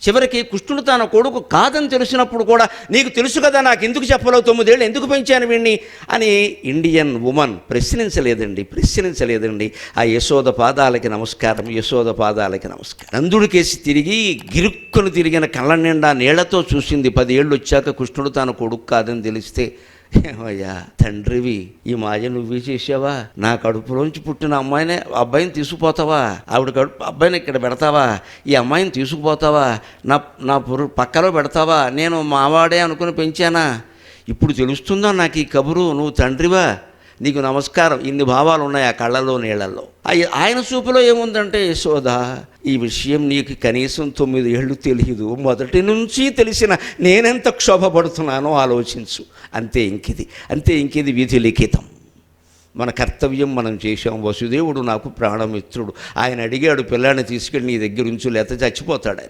చివరికి కృష్ణుడు తన కొడుకు కాదని తెలిసినప్పుడు కూడా నీకు తెలుసు కదా నాకు ఎందుకు చెప్పలేవు 9 ఏళ్ళు ఎందుకు పెంచాను వీడిని అని ఇండియన్ ఉమెన్ ప్రశ్నించలేదండి. ఆ యశోద పాదాలకి నమస్కారం, యశోద పాదాలకి నమస్కారం. నందుడికేసి తిరిగి గిరుక్కును తిరిగిన కళ్ళ నిండా నీళ్లతో చూసింది. 10 ఏళ్ళు వచ్చాక కృష్ణుడు తన కొడుకు కాదని తెలిస్తే, ఏమయ్యా తండ్రివి, ఈ మాయ నువ్వే చేసావా? నా కడుపులోంచి పుట్టిన అబ్బాయిని తీసుకుపోతావా? ఆవిడ కడుపు అబ్బాయిని ఇక్కడ పెడతావా? ఈ అమ్మాయిని తీసుకుపోతావా? నా పక్కలో పెడతావా? నేను మావాడే అనుకుని పెంచానా? ఇప్పుడు తెలుస్తుందా నాకు ఈ కబురు? నువ్వు తండ్రివా, నీకు నమస్కారం. ఇన్ని భావాలు ఉన్నాయి ఆ కళ్ళలో నీళ్ళల్లో. ఆయన చూపులో ఏముందంటే, యశోద ఈ విషయం నీకు కనీసం 9 ఏళ్ళు తెలియదు, మొదటి నుంచి తెలిసిన నేనెంత క్షోభపడుతున్నానో ఆలోచించు. అంతే ఇంకిది విధి లిఖితం. మన కర్తవ్యం మనం చేశాం. వసుదేవుడు నాకు ప్రాణమిత్రుడు. ఆయన అడిగాడు, పిల్లాన్ని తీసుకెళ్ళి నీ దగ్గర ఉంచు, లేకపోతే చచ్చిపోతాడు ఆయన.